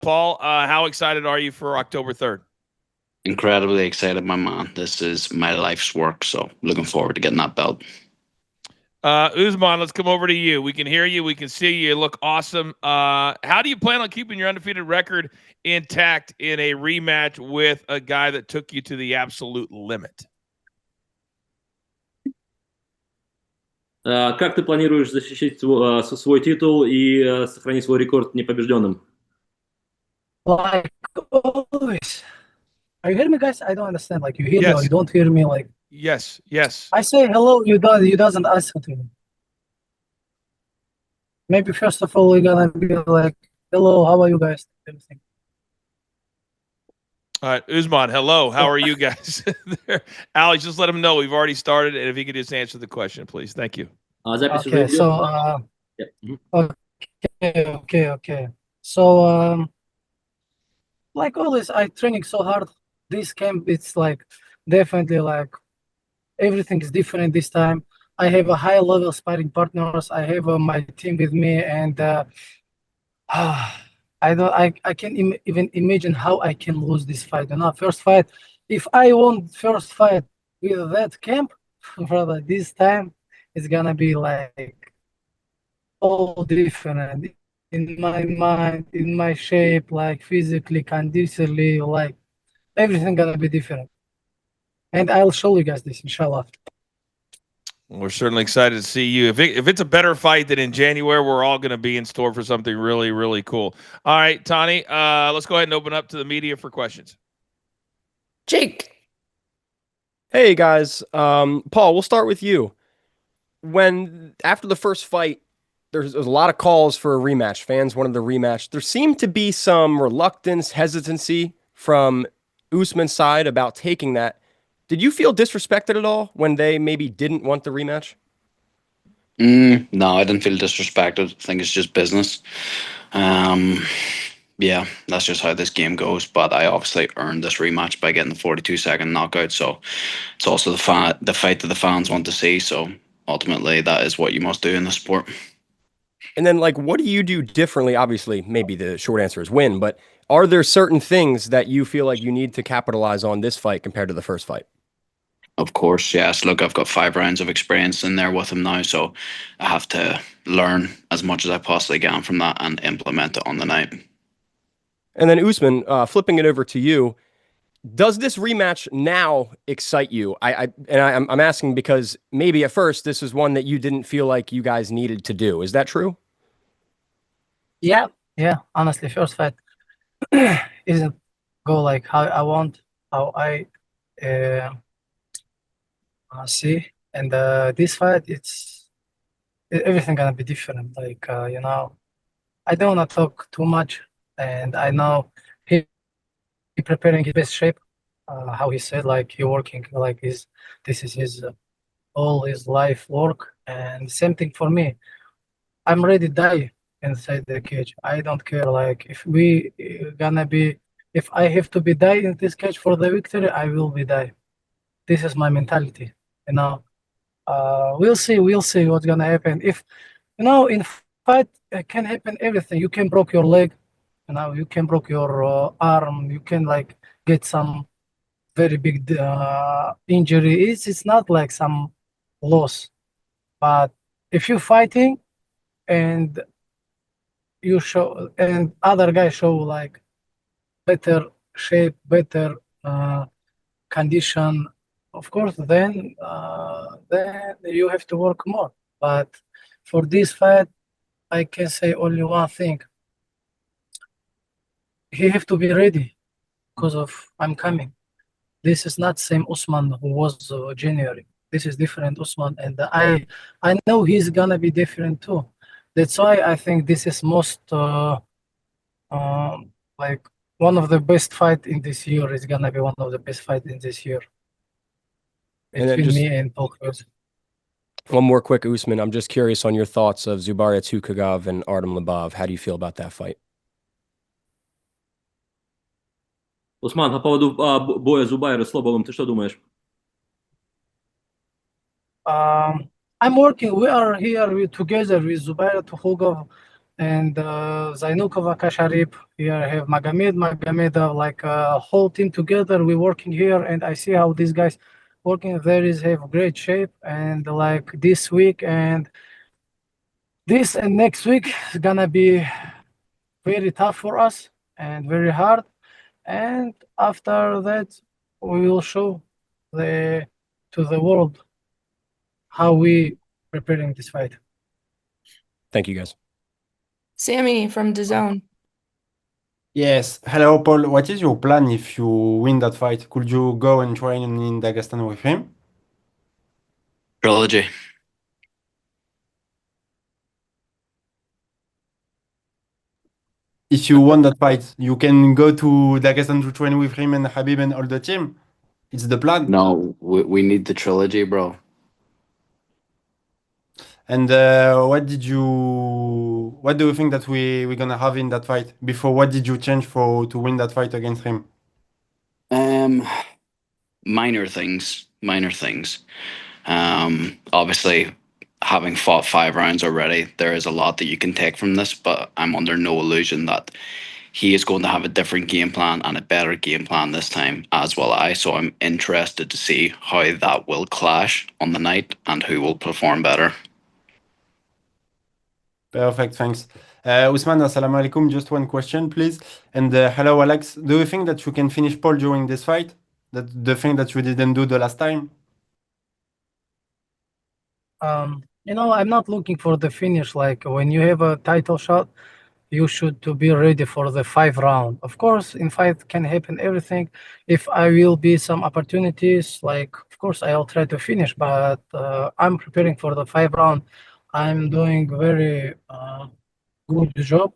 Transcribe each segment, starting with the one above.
Paul, how excited are you for October 3rd? Incredibly excited, my man. This is my life's work, so looking forward to getting that belt. Usman, let's come over to you. We can hear you. We can see you. You look awesome. How do you plan on keeping your undefeated record intact in a rematch with a guy that took you to the absolute limit? Как ты планируешь защитить свой титул и сохранить свой рекорд непобежденным? Like always. Are you hearing me, guys? I don't understand. Like, you hear me or you don't hear me? Like, yes. I say hello, you doesn't answer to me. Maybe first of all we're gonna be like, hello, how are you guys? Everything. All right, Usman, hello. How are you guys? Alex, just let him know we've already started, and if he could just answer the question, please. Thank you. Okay, so okay. So like always, I training so hard. This camp, it's like definitely like everything is different this time. I have a high level sparring partners. I have my team with me, and I can't even imagine how I can lose this fight. You know, first fight. If I won first fight with that camp, brother, this time it's gonna be like all different in my mind, in my shape, like physically, conditionally, like everything gonna be different. And I'll show you guys this, inshallah. We're certainly excited to see you. If it's a better fight than in January, we're all going to be in store for something really, really cool. All right, Tani, let's go ahead and open up to the media for questions. Jake. Hey, guys. Paul, we'll start with you. After the first fight, there was a lot of calls for a rematch. Fans wanted the rematch. There seemed to be some reluctance, hesitancy from Usman's side about taking that. Did you feel disrespected at all when they maybe didn't want the rematch? No, I didn't feel disrespected. I think it's just business. Yeah, that's just how this game goes. But I obviously earned this rematch by getting the 42-second knockout. So it's also the fight that the fans want to see. So ultimately, that is what you must do in the sport. And then, like, what do you do differently? Obviously, maybe the short answer is win. But are there certain things that you feel like you need to capitalize on this fight compared to the first fight? Of course, yes. Look, I've got 5 rounds of experience in there with him now, so I have to learn as much as I possibly can from that and implement it on the night. And then Usman, flipping it over to you, does this rematch now excite you? I'm asking because maybe at first this is one that you didn't feel like you guys needed to do. Is that true? Yeah. Honestly, first fight isn't go like how I want, how I see, and this fight, everything gonna be different. Like you know, I don't wanna talk too much, and I know he preparing his best shape. How he said, like he working like this is his all his life work, and same thing for me. I'm ready to die inside the cage. I don't care. Like if I have to be die in this cage for the victory, I will be die. This is my mentality. You know, we'll see what's gonna happen. If you know, in fight can happen everything. You can break your leg, you know, you can break your arm. You can like get some very big injury. It's not like some loss, but if you're fighting and you show and other guys show like better shape, better condition, of course, then you have to work more. But for this fight, I can say only one thing: he have to be ready because of I'm coming. This is not same Usman who was January. This is different Usman, and I know he's gonna be different too. That's why I think this is most like one of the best fight in this year. Is gonna be one of the best fight in this year between me and Paul Hughes. One more quick, Usman. I'm just curious on your thoughts of Zubaira Tukhugov and Artem Lobov. How do you feel about that fight? Усман, по поводу боя Зубайра с Лобовым, ты что думаешь? I'm working. We are here together with Zubaira Tukhugov, and Zainukova, Kasharip. Here I have Magomedov, like a whole team together. We're working here, and I see how these guys working. There is have great shape, and like this week and this and next week is gonna be very tough for us and very hard. And after that, we will show to the world how we preparing this fight. Thank you, guys. Sammy from DAZN. Yes. Hello, Paul. What is your plan if you win that fight? Could you go and train in Dagestan with him? Trilogy. If you won that fight, you can go to Dagestan to train with him and Habib and all the team. It's the plan. No, we need the trilogy, bro. And what do you think that we're gonna have in that fight? Before, what did you change to win that fight against him? Minor things. Obviously, having fought 5 rounds already, there is a lot that you can take from this, but I'm under no illusion that he is going to have a different game plan and a better game plan this time, as will I. So I'm interested to see how that will clash on the night and who will perform better. Perfect, thanks. Usman, assalamu alaikum. Just one question, please. And hello, Alex. Do you think that you can finish Paul during this fight? That the thing that you didn't do the last time? I'm not looking for the finish. Like when you have a title shot, you should to be ready for the 5 round. Of course, in fight can happen everything. If I will be some opportunities, like of course I'll try to finish, but I'm preparing for the 5 round. I'm doing very good job,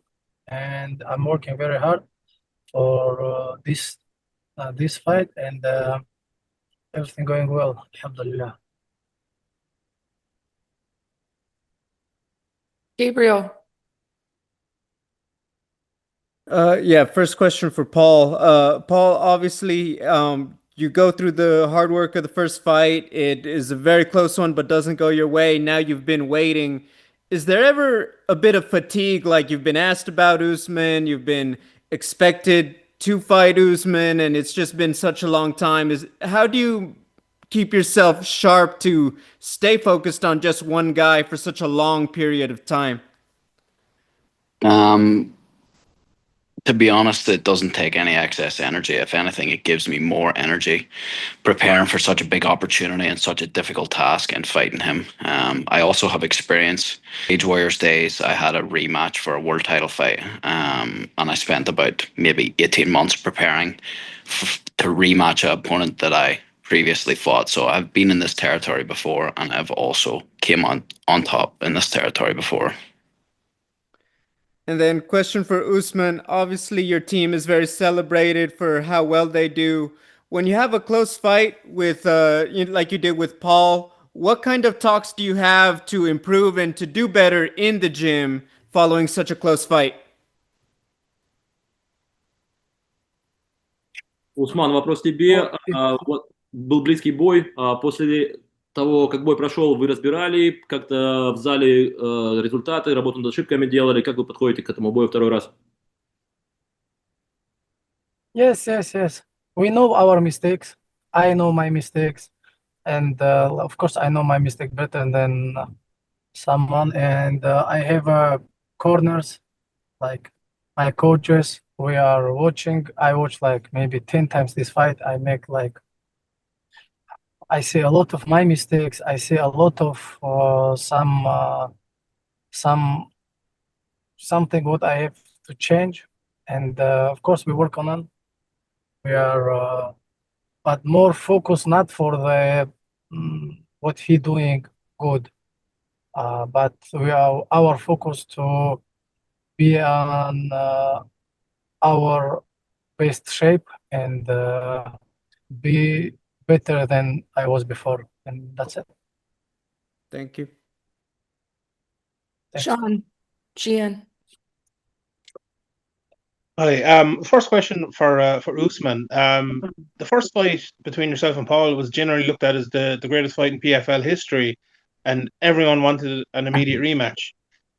and I'm working very hard for this fight, and everything going well. Alhamdulillah. Gabriel. Yeah, first question for Paul. Paul, obviously, you go through the hard work of the first fight. It is a very close one, but doesn't go your way. Now you've been waiting. Is there ever a bit of fatigue? Like you've been asked about Usman, you've been expected to fight Usman, and it's just been such a long time. How do you keep yourself sharp to stay focused on just one guy for such a long period of time? To be honest, it doesn't take any excess energy. If anything, it gives me more energy preparing for such a big opportunity and such a difficult task and fighting him. I also have experience. Age Warriors days, I had a rematch for a world title fight, and I spent about maybe 18 months preparing to rematch an opponent that I previously fought. So I've been in this territory before, and I've also came on top in this territory before. And then question for Usman. Obviously, your team is very celebrated for how well they do. When you have a close fight with, like you did with Paul, what kind of talks do you have to improve and to do better in the gym following such a close fight? Усман, вопрос тебе. Вот был близкий бой. После того, как бой прошел, вы разбирали как-то в зале результаты, работу над ошибками делали. Как вы подходите к этому бою второй раз? Yes. We know our mistakes. I know my mistakes, and of course I know my mistake better than someone. And I have corners, like my coaches. We are watching. I watch like maybe 10 times this fight. I see a lot of my mistakes. I see a lot of something what I have to change, and of course we work on it. We are, but more focus not for the what he doing good, but we are our focus to be on our best shape and be better than I was before, and that's it. Thank you. Thanks. Sean. Gian. Hi. First question for Usman. The first fight between yourself and Paul was generally looked at as the greatest fight in PFL history, and everyone wanted an immediate rematch.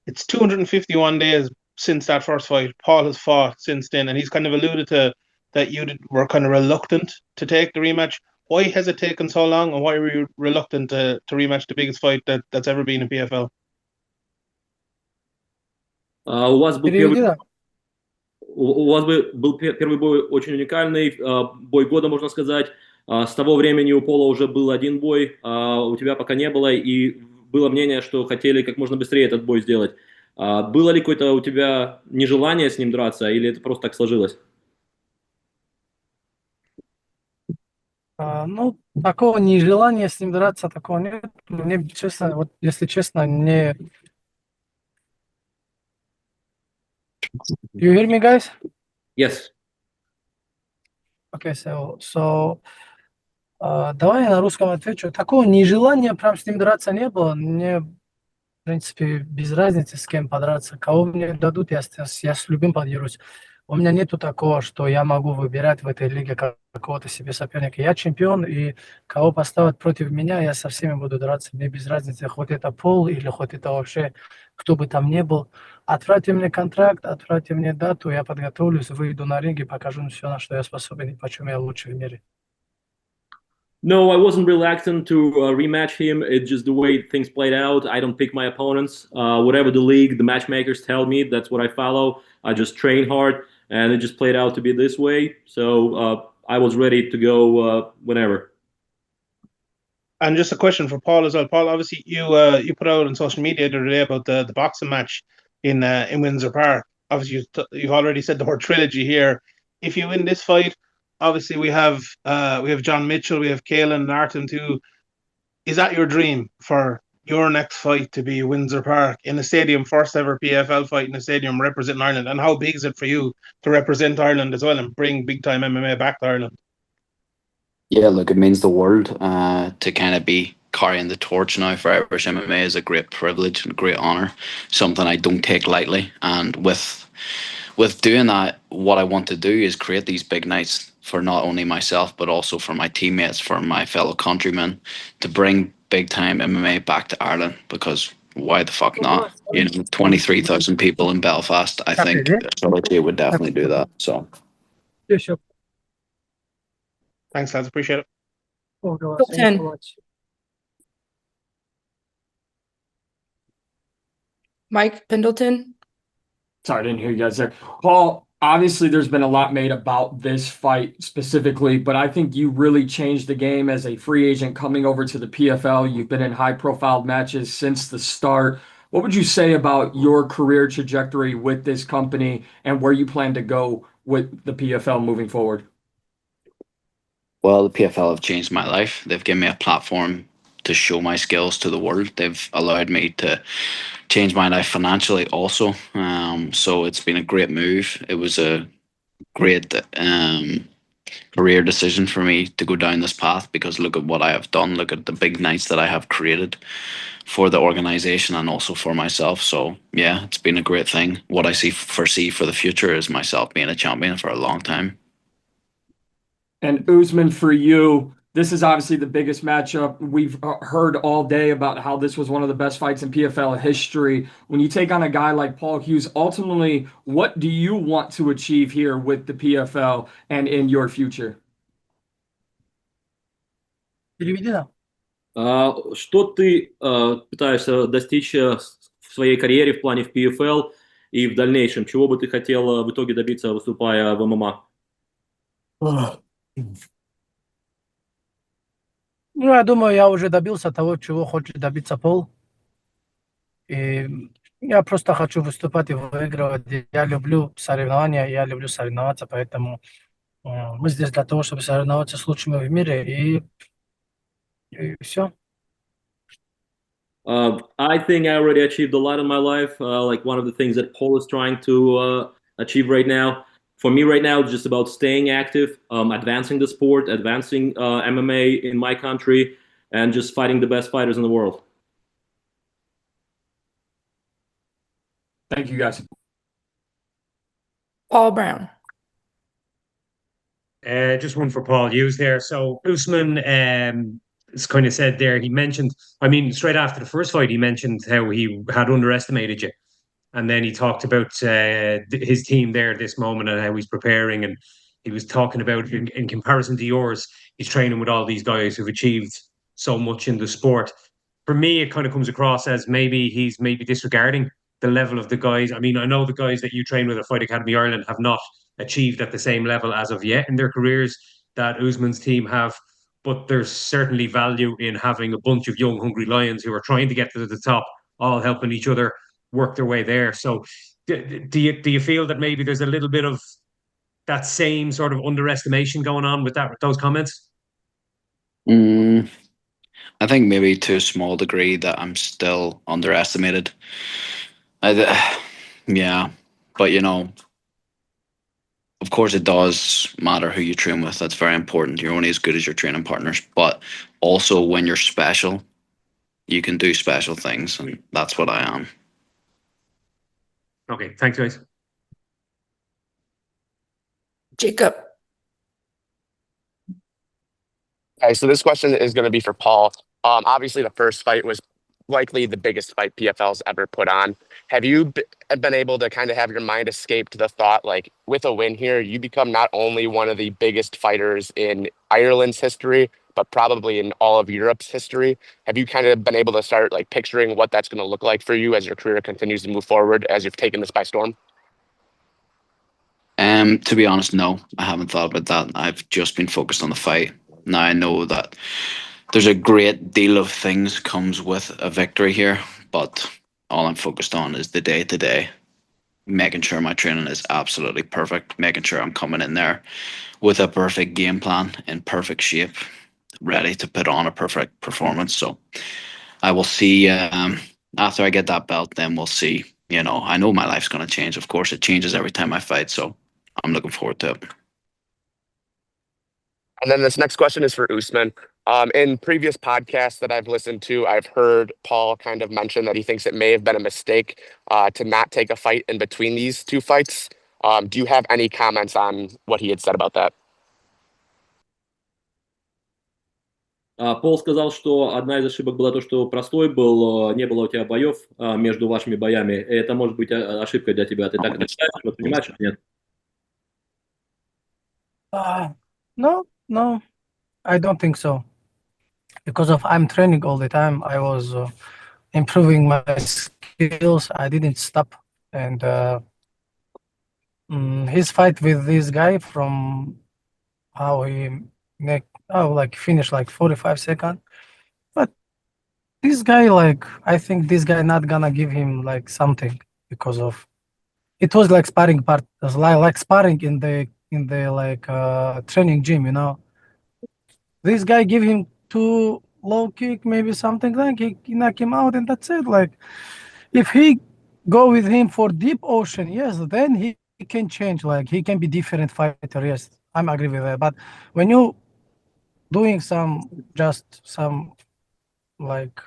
It's 251 days since that first fight. Paul has fought since then, and he's kind of alluded to that were kind of reluctant to take the rematch. Why has it taken so long, and why were you reluctant to rematch the biggest fight that's ever been in PFL? У вас был Переведи, да. был первый бой очень уникальный, бой года, можно сказать. С того времени у Пола уже был один бой, у тебя пока не было, и было мнение, что хотели как можно быстрее этот бой сделать. Было ли какое-то у тебя нежелание с ним драться, или это просто так сложилось? Ну, такого нежелания с ним драться, такого нет. Мне, честно, вот если честно, не... You hear me, guys? Yes. Okay, so давай я на русском отвечу. Такого нежелания прям с ним драться не было. Мне, в принципе, без разницы, с кем подраться. Кого мне дадут, я с любым подерусь. У меня нету такого, что я могу выбирать в этой лиге какого-то себе соперника. Я чемпион, и кого поставят против меня, я со всеми буду драться. Мне без разницы, хоть это Пол или хоть это вообще кто бы там ни был. Отправьте мне контракт, отправьте мне дату, я подготовлюсь, выйду на ринг и покажу все, на что я способен и почему я лучший в мире. No, I wasn't reluctant to rematch him. It's just the way things played out. I don't pick my opponents. Whatever the league, the matchmakers tell me, that's what I follow. I just train hard, and it just played out to be this way. So I was ready to go whenever. And just a question for Paul as well. Paul, obviously you put out on social media the other day about the boxing match in Windsor Park. Obviously you've already said the word trilogy here. If you win this fight, obviously we have John Mitchell, we have Caolan and Artem too. Is that your dream for your next fight to be Windsor Park in a stadium, first ever PFL fight in a stadium representing Ireland? And how big is it for you to represent Ireland as well and bring big time MMA back to Ireland? Yeah, look, it means the world to kind of be carrying the torch now for Irish MMA is a great privilege and a great honor, something I don't take lightly. And with doing that, what I want to do is create these big nights for not only myself but also for my teammates, for my fellow countrymen, to bring big time MMA back to Ireland. Because why the fuck not? 23,000 people in Belfast. I think Trilogy would definitely do that. So. Yeah, sure. Thanks, lads. Appreciate it. Mike Pendleton. Sorry, I didn't hear you guys there. Paul, obviously there's been a lot made about this fight specifically, but I think you really changed the game as a free agent coming over to the PFL. You've been in high-profile matches since the start. What would you say about your career trajectory with this company and where you plan to go with the PFL moving forward? Well, the PFL have changed my life. They've given me a platform to show my skills to the world. They've allowed me to change my life financially also. So it's been a great move. It was a great career decision for me to go down this path because look at what I have done. Look at the big nights that I have created for the organization and also for myself. So yeah, it's been a great thing. What I foresee for the future is myself being a champion for a long time. And Usman, for you, this is obviously the biggest matchup. We've heard all day about how this was one of the best fights in PFL history. When you take on a guy like Paul Hughes, ultimately, what do you want to achieve here with the PFL and in your future? Что ты пытаешься достичь в своей карьере в плане в PFL и в дальнейшем? Чего бы ты хотел в итоге добиться, выступая в ММА? Ну, я думаю, я уже добился того, чего хочет добиться Пол. И я просто хочу выступать и выигрывать. Я люблю соревнования, я люблю соревноваться, поэтому мы здесь для того, чтобы соревноваться с лучшими в мире, и все. I think I already achieved a lot in my life. Like one of the things that Paul is trying to achieve right now. For me right now, it's just about staying active, advancing the sport, advancing MMA in my country, and just fighting the best fighters in the world. Thank you, guys. Paul Brown. Just one for Paul Hughes there. So Usman it's kind of said there, he mentioned, I mean, straight after the first fight, he mentioned how he had underestimated you. And then he talked about his team there at this moment and how he's preparing. And he was talking about, in comparison to yours, he's training with all these guys who've achieved so much in the sport. For me, it kind of comes across as maybe he's disregarding the level of the guys. I mean, I know the guys that you train with at Fight Academy Ireland have not achieved at the same level as of yet in their careers that Usman's team have. But there's certainly value in having a bunch of young, hungry lions who are trying to get to the top, all helping each other work their way there. So, do you feel that maybe there's a little bit of that same sort of underestimation going on with those comments? I think maybe to a small degree that I'm still underestimated. Yeah, but of course it does matter who you train with. That's very important. You're only as good as your training partners. But also when you're special, you can do special things, and that's what I am. Okay, thanks, guys. Jacob. Okay, so this question is going to be for Paul. Obviously, the first fight was likely the biggest fight PFL's ever put on. Have you been able to kind of have your mind escape to the thought, like, with a win here, you become not only one of the biggest fighters in Ireland's history, but probably in all of Europe's history? Have you kind of been able to start, like, picturing what that's going to look like for you as your career continues to move forward, as you've taken this by storm? To be honest, no, I haven't thought about that. I've just been focused on the fight. Now I know that there's a great deal of things comes with a victory here, but all I'm focused on is the day to day, making sure my training is absolutely perfect, making sure I'm coming in there with a perfect game plan, in perfect shape, ready to put on a perfect performance. So I will see after I get that belt, then we'll see. I know my life's going to change. Of course, it changes every time I fight. So I'm looking forward to it. And then this next question is for Usman. In previous podcasts that I've listened to, I've heard Paul kind of mention that he thinks it may have been a mistake to not take a fight in between these two fights. Do you have any comments on what he had said about that? Пол сказал, что одна из ошибок была то, что простой был, не было у тебя боев между вашими боями. Это может быть ошибкой для тебя. Ты так это считаешь, воспринимаешь или нет? No, I don't think so. Because I'm training all the time. I was improving my skills. I didn't stop. And his fight with this guy, from how he finished like 45 seconds. But this guy, I think this guy not gonna give him like something, because of it was like sparring part, like sparring in the training gym, This guy give him 2 low kick, maybe something, like he knock him out, and that's it. Like, if he go with him for deep ocean, yes, then he can change. Like, he can be different fighter. Yes, I'm agree with that. But when you doing some like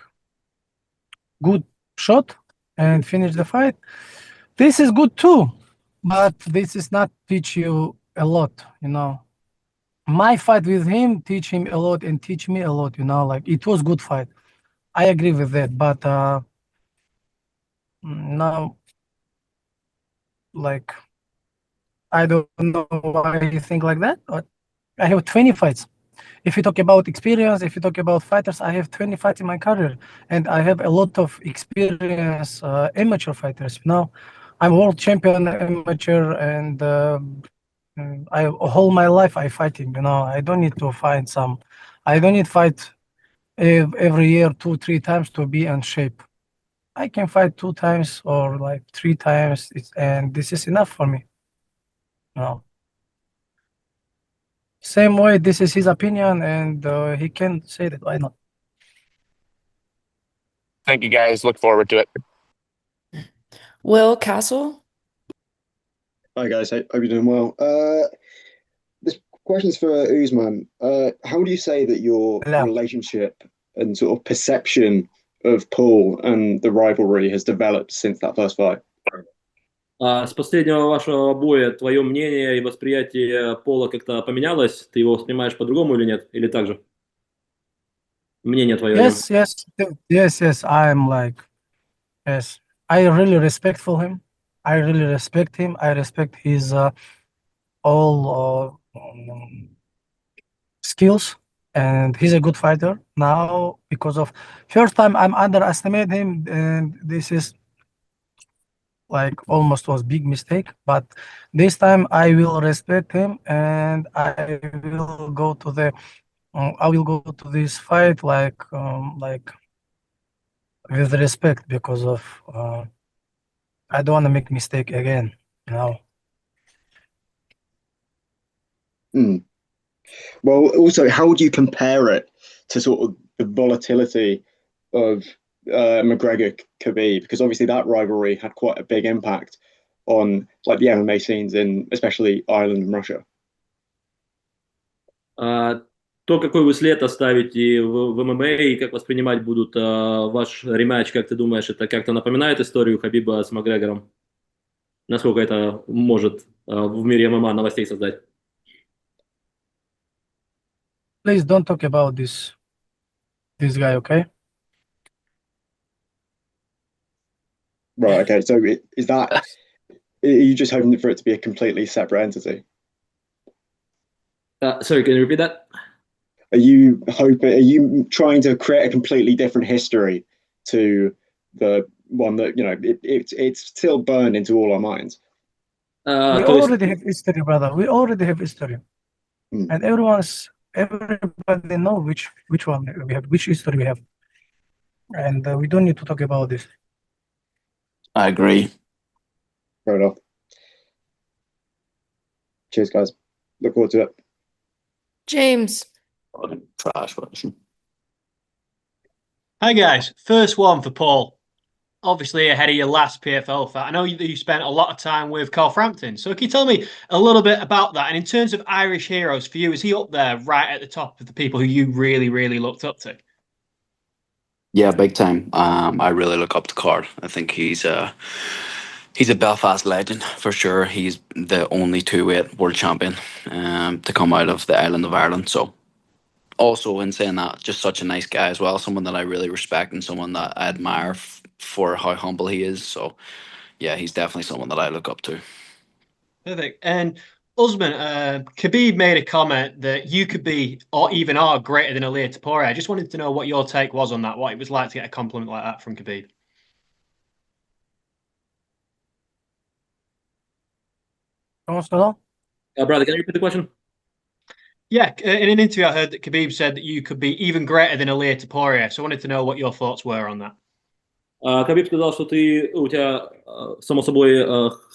good shot and finish the fight, this is good too. But this is not teach you a lot, My fight with him teach him a lot and teach me a lot, like it was good fight. I agree with that, but now, like, I don't know why you think like that, but I have 20 fights. If you talk about experience, if you talk about fighters, I have 20 fights in my career, and I have a lot of experience amateur fighters. I'm world champion amateur, and I whole my life I fighting. I don't need to fight I don't need fight every year 2-3 times to be in shape. I can fight 2 times or like 3 times, and this is enough for me. Same way, this is his opinion, and he can say that. Why not? Thank you, guys. Look forward to it. Will Castle. Hi guys, hope you're doing well. This question's for Usman. How do you say that your relationship and sort of perception of Paul and the rivalry has developed since that first fight? С последнего вашего боя твое мнение и восприятие Пола как-то поменялось? Ты его воспринимаешь по-другому или нет? Или так же? Мнение твое. Yes. I'm like, yes. I really respectful him. I really respect him. I respect his all skills, and he's a good fighter. Now, because of first time I'm underestimate him, and this is like almost was big mistake. But this time I will respect him, and I will go to the I will go to this fight like with respect, because of I don't want to make mistake again, you know. Well, also, how would you compare it to sort of the volatility of McGregor Khabib? Because obviously that rivalry had quite a big impact on like the MMA scenes in especially Ireland and Russia. То, какой вы след оставите в ММА и как воспринимать будут ваш рематч, как ты думаешь, это как-то напоминает историю Хабиба с Макгрегором? Насколько это может в мире ММА новостей создать? Please don't talk about this guy, okay? Right. Okay. So is that? Are you just hoping for it to be a completely separate entity? Sorry, can you repeat that? Are you trying to create a completely different history to the one that it's still burned into all our minds? We already have history, brother. We already have history, and everybody know which one we have, which history we have, and we don't need to talk about this. I agree. Fair enough. Cheers, guys. Look forward to it. James. Trash version. Hi guys, first one for Paul. Obviously ahead of your last PFL fight. I know that you spent a lot of time with Carl Frampton. So can you tell me a little bit about that? And in terms of Irish heroes for you, is he up there right at the top of the people who you really, really looked up to? Yeah, big time. I really look up to Carl. I think he's a Belfast legend for sure. He's the only two-weight world champion to come out of the island of Ireland. So also in saying that, just such a nice guy as well, someone that I really respect and someone that I admire for how humble he is. So yeah, he's definitely someone that I look up to. Perfect. And Usman, Khabib made a comment that you could be or even are greater than Ilia Topuria. I just wanted to know what your take was on that, what it was like to get a compliment like that from Khabib. Brother, can you repeat the question? Yeah, in an interview I heard that Khabib said that you could be even greater than Ilia Topuria. So I wanted to know what your thoughts were on that. Кhabиб сказал, что у тебя, само собой,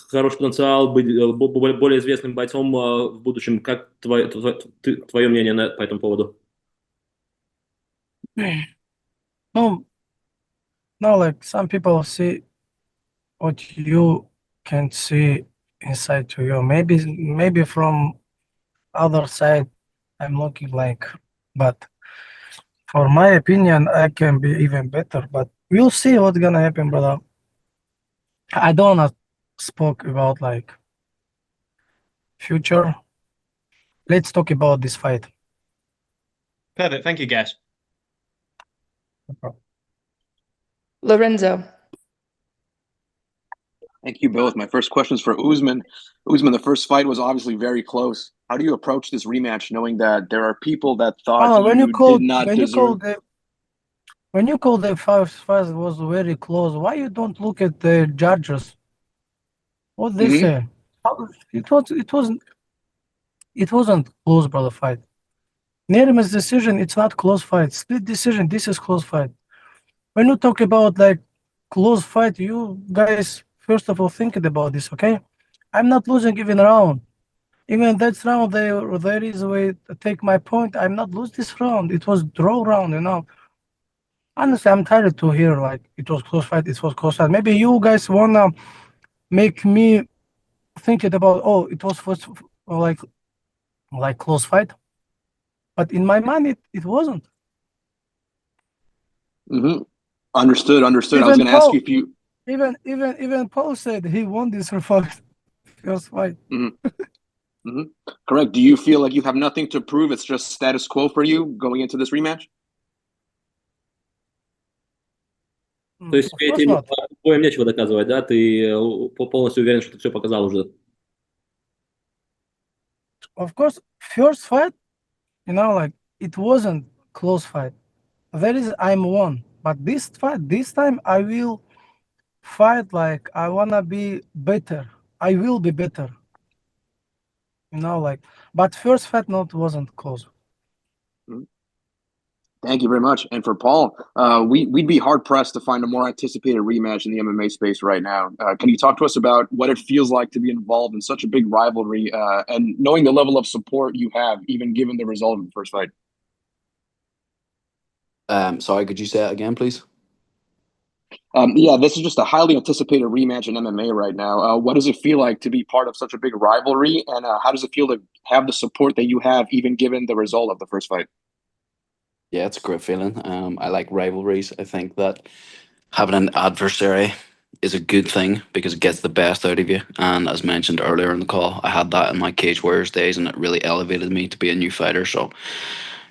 хороший потенциал быть более известным бойцом в будущем. Как твое мнение по этому поводу? No, like some people see what you can't see inside to you. Maybe from other side, I'm looking like, but for my opinion, I can be even better. But we'll see what's gonna happen, brother. I don't wanna spoke about like future. Let's talk about this fight. Perfect. Thank you, guys. No problem. Lorenzo. Thank you both. My first question is for Usman. Usman, the first fight was obviously very close. How do you approach this rematch, knowing that there are people that thought when you you called, did not when you deserve? called the when you called the first fight was very close, why you don't look at the judges? What they say? It wasn't close, brother. Fight. Unanimous decision. It's not close fight. Split decision. This is close fight. When you talk about like close fight, you guys first of all thinking about this, okay? I'm not losing even round. Even that round, there is a way to take my point. I'm not lose this round. It was draw round, you know. Honestly, I'm tired to hear like it was close fight. It was close fight. Maybe you guys wanna make me think it about it was first like close fight, but in my mind it wasn't. Understood. I was going to ask you if you Even Paul said he won this first fight. Correct. Do you feel like you have nothing to prove? It's just status quo for you going into this rematch? То есть боем нечего доказывать, да? Ты полностью уверен, что ты все показал уже? Of course, first fight, like it wasn't close fight. That is, I'm won. But this fight, this time I will fight like I wanna be better. I will be better. But first fight wasn't close. Thank you very much. And for Paul, we'd be hard pressed to find a more anticipated rematch in the MMA space right now. Can you talk to us about what it feels like to be involved in such a big rivalry and knowing the level of support you have, even given the result of the first fight? Sorry, could you say that again, please? Yeah, this is just a highly anticipated rematch in MMA right now. What does it feel like to be part of such a big rivalry, and how does it feel to have the support that you have, even given the result of the first fight? Yeah, it's a great feeling. I like rivalries. I think that having an adversary is a good thing because it gets the best out of you. And as mentioned earlier in the call, I had that in my Cage Warriors days, and it really elevated me to be a new fighter. So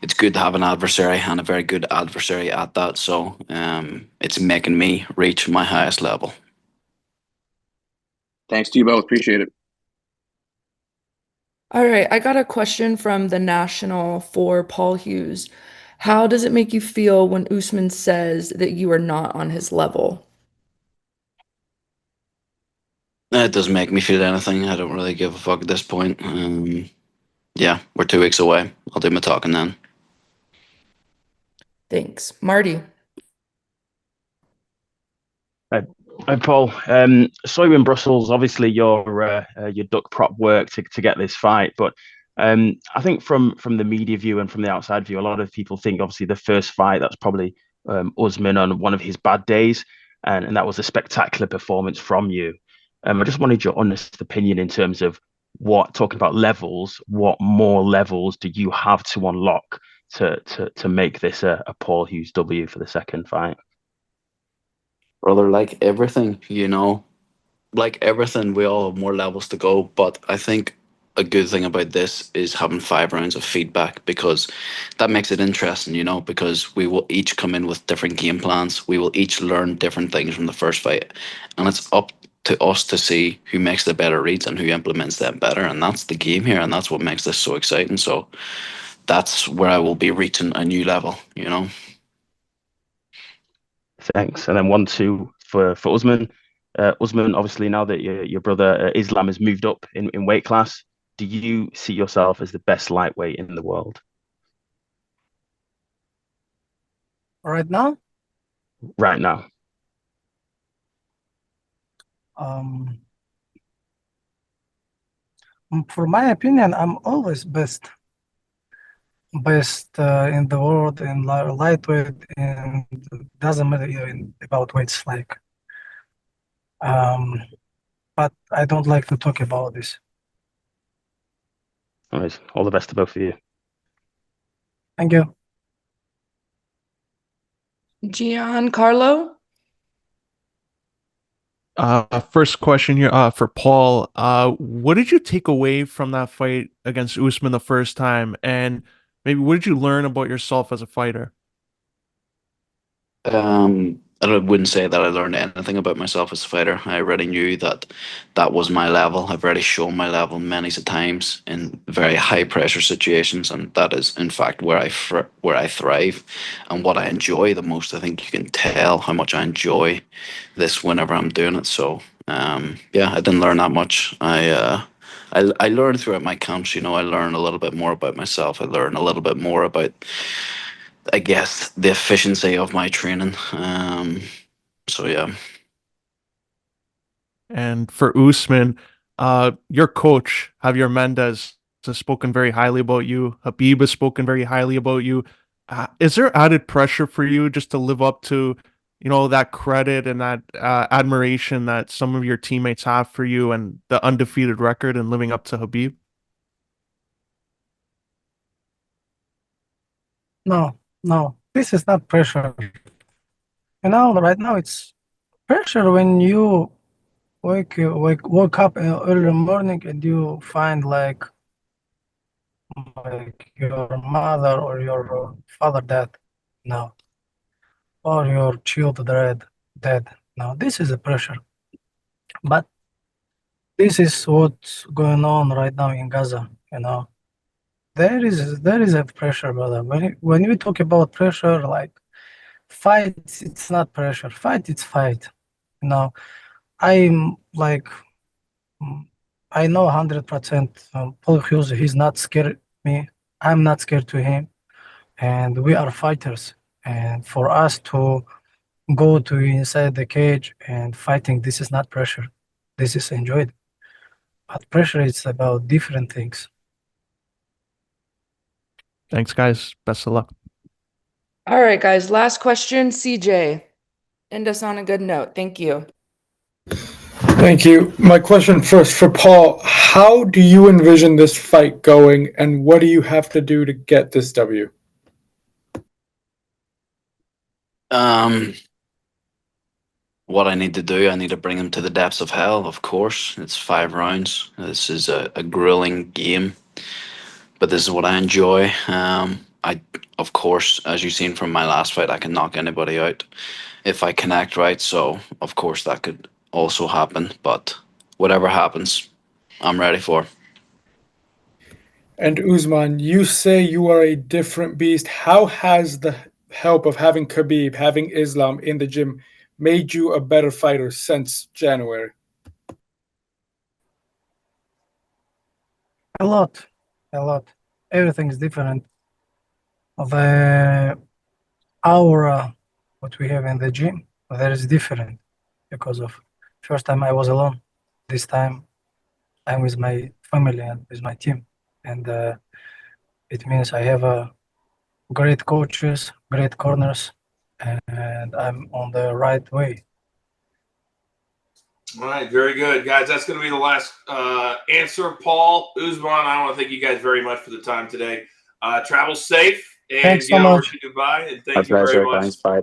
it's good to have an adversary and a very good adversary at that. So it's making me reach my highest level. Thanks to you both. Appreciate it. All right, I got a question from the National for Paul Hughes. How does it make you feel when Usman says that you are not on his level? It doesn't make me feel anything. I don't really give a fuck at this point. Yeah, we're 2 weeks away. I'll do my talking then. Thanks. Marty. Hi, Paul. Saw you in Brussels. Obviously, your duck prop work to get this fight, but I think from the media view and from the outside view, a lot of people think obviously the first fight that's probably Usman on one of his bad days, and that was a spectacular performance from you. I just wanted your honest opinion in terms of talking about levels. What more levels do you have to unlock to make this a Paul Hughes W for the second fight? Brother, like everything, like everything, we all have more levels to go. But I think a good thing about this is having 5 rounds of feedback, because that makes it interesting, because we will each come in with different game plans. We will each learn different things from the first fight. And it's up to us to see who makes the better reads and who implements them better. And that's the game here. And that's what makes this so exciting. So that's where I will be reaching a new level, Thanks. And then 1-2 for Usman. Usman, obviously, now that your brother Islam has moved up in weight class, do you see yourself as the best lightweight in the world? Right now? Right now. For my opinion, I'm always best in the world in lightweight, and doesn't matter even about weights like. But I don't like to talk about this. All right. All the best to both of you. Thank you. Giancarlo? First question here for Paul. What did you take away from that fight against Usman the first time? And maybe what did you learn about yourself as a fighter? I wouldn't say that I learned anything about myself as a fighter. I already knew that that was my level. I've already shown my level many times in very high pressure situations, and that is in fact where I thrive and what I enjoy the most. I think you can tell how much I enjoy this whenever I'm doing it. So yeah, I didn't learn that much. I learned throughout my camps. I learned a little bit more about myself. I learned a little bit more about, I guess, the efficiency of my training. So yeah. And for Usman, your coach, Javier Mendez, has spoken very highly about you. Habib has spoken very highly about you. Is there added pressure for you just to live up to, that credit and that admiration that some of your teammates have for you and the undefeated record and living up to Habib? No, this is not pressure. Right now it's pressure when you woke up in early morning and you find like your mother or your father dead, no, or your child dead. Now this is a pressure, but this is what's going on right now in Gaza. There is a pressure, brother. When we talk about pressure, like fight, it's not pressure. Fight, it's fight. I'm like, I know 100%. Paul Hughes, he's not scared me. I'm not scared to him, and we are fighters. And for us to go to inside the cage and fighting, this is not pressure. This is enjoyed. But pressure is about different things. Thanks, guys. Best of luck. All right, guys. Last question, CJ. End us on a good note. Thank you. Thank you. My question first for Paul. How do you envision this fight going, and what do you have to do to get this W? What I need to do, I need to bring him to the depths of hell, of course. It's 5 rounds. This is a grueling game, but this is what I enjoy. Of course, as you've seen from my last fight, I can knock anybody out if I connect right. So, of course, that could also happen. But whatever happens, I'm ready for. And Usman, you say you are a different beast. How has the help of having Khabib, having Islam in the gym made you a better fighter since January? A lot. Everything is different. The aura, what we have in the gym, that is different because of first time I was alone. This time I'm with my family and with my team, and it means I have great coaches, great corners, and I'm on the right way. All right, very good, guys. That's going to be the last answer. Paul, Usman, I want to thank you guys very much for the time today. Travel safe, and Thanks so get over much. to Dubai, and thank My you very pleasure. much. Thanks. Bye.